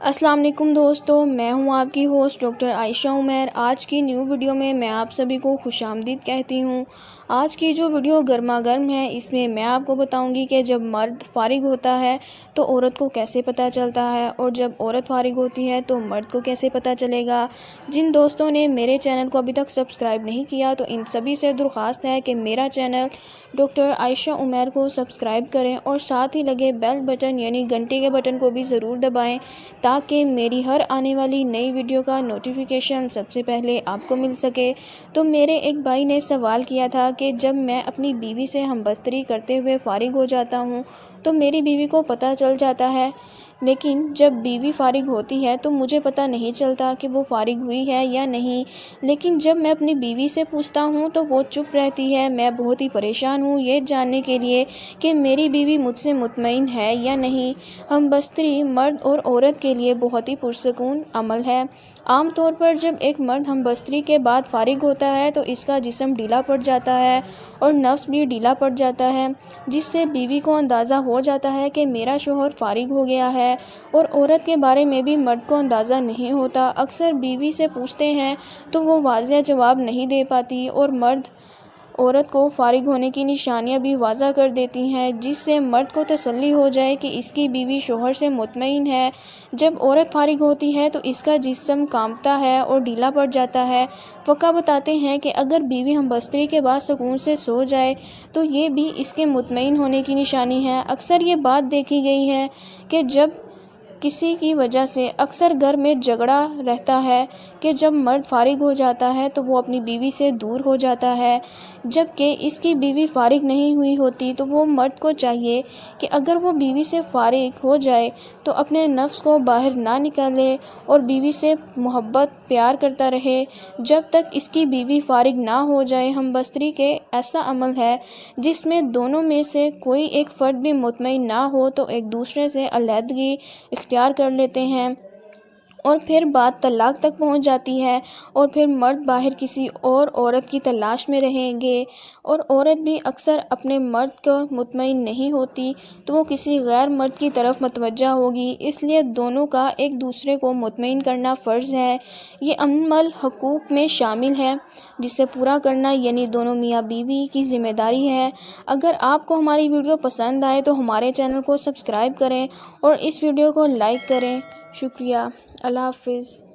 السلام علیکم دوستو، میں ہوں آپ کی ہوسٹ ڈاکٹر عائشہ عمیر۔ آج کی نیو ویڈیو میں میں آپ سبھی کو خوش آمدید کہتی ہوں۔ آج کی جو ویڈیو گرما گرم ہے، اس میں میں آپ کو بتاؤں گی کہ جب مرد فارغ ہوتا ہے تو عورت کو کیسے پتہ چلتا ہے، اور جب عورت فارغ ہوتی ہے تو مرد کو کیسے پتہ چلے گا۔ جن دوستوں نے میرے چینل کو ابھی تک سبسکرائب نہیں کیا تو ان سبھی سے درخواست ہے کہ میرا چینل ڈاکٹر عائشہ عمیر کو سبسکرائب کریں اور ساتھ ہی لگے بیل بٹن یعنی گھنٹی کے بٹن کو بھی ضرور دبائیں تاکہ میری ہر آنے والی نئی ویڈیو کا نوٹیفیکیشن سب سے پہلے آپ کو مل سکے۔ تو میرے ایک بھائی نے سوال کیا تھا کہ جب میں اپنی بیوی سے ہم بستری کرتے ہوئے فارغ ہو جاتا ہوں تو میری بیوی کو پتہ چل جاتا ہے، لیکن جب بیوی فارغ ہوتی ہے تو مجھے پتہ نہیں چلتا کہ وہ فارغ ہوئی ہے یا نہیں۔ لیکن جب میں اپنی بیوی سے پوچھتا ہوں تو وہ چپ رہتی ہے۔ میں بہت ہی پریشان ہوں یہ جاننے کے لیے کہ میری بیوی مجھ سے مطمئن ہے یا نہیں۔ ہم بستری مرد اور عورت کے لیے بہت ہی پرسکون عمل ہے۔ عام طور پر جب ایک مرد ہم بستری کے بعد فارغ ہوتا ہے تو اس کا جسم ڈھیلا پڑ جاتا ہے اور نفس بھی ڈھیلا پڑ جاتا ہے، جس سے بیوی کو اندازہ ہو جاتا ہے کہ میرا شوہر فارغ ہو گیا ہے، اور عورت کے بارے میں بھی مرد کو اندازہ نہیں ہوتا۔ اکثر بیوی سے پوچھتے ہیں تو وہ واضح جواب نہیں دے پاتی، اور مرد عورت کو فارغ ہونے کی نشانیاں بھی واضح کر دیتی ہیں، جس سے مرد کو تسلی ہو جائے کہ اس کی بیوی شوہر سے مطمئن ہے۔ جب عورت فارغ ہوتی ہے تو اس کا جسم کانپتا ہے اور ڈھیلا پڑ جاتا ہے۔ فقہ بتاتے ہیں کہ اگر بیوی ہم بستری کے بعد سکون سے سو جائے تو یہ بھی اس کے مطمئن ہونے کی نشانی ہے۔ اکثر یہ بات دیکھی گئی ہے کہ جب کسی کی وجہ سے اکثر گھر میں جھگڑا رہتا ہے کہ جب مرد فارغ ہو جاتا ہے تو وہ اپنی بیوی سے دور ہو جاتا ہے، جبکہ اس کی بیوی فارغ نہیں ہوئی ہوتی۔ تو وہ مرد کو چاہیے کہ اگر وہ بیوی سے فارغ ہو جائے تو اپنے نفس کو باہر نہ نکالے اور بیوی سے محبت پیار کرتا رہے جب تک اس کی بیوی فارغ نہ ہو جائے۔ ہم بستری کے ایسا عمل ہے جس میں دونوں میں سے کوئی ایک فرد بھی مطمئن نہ ہو تو ایک دوسرے سے علیحدگی اختیار کر لیتے ہیں، اور پھر بات طلاق تک پہنچ جاتی ہے، اور پھر مرد باہر کسی اور عورت کی تلاش میں رہیں گے، اور عورت بھی اکثر اپنے مرد کو مطمئن نہیں ہوتی تو وہ کسی غیر مرد کی طرف متوجہ ہوگی۔ اس لیے دونوں کا ایک دوسرے کو مطمئن کرنا فرض ہے۔ یہ عمل حقوق میں شامل ہے جسے پورا کرنا یعنی دونوں میاں بیوی کی ذمہ داری ہے۔ اگر آپ کو ہماری ویڈیو پسند آئے تو ہمارے چینل کو سبسکرائب کریں اور اس ویڈیو کو لائک کریں۔ شکریہ۔ اللہ حافظ۔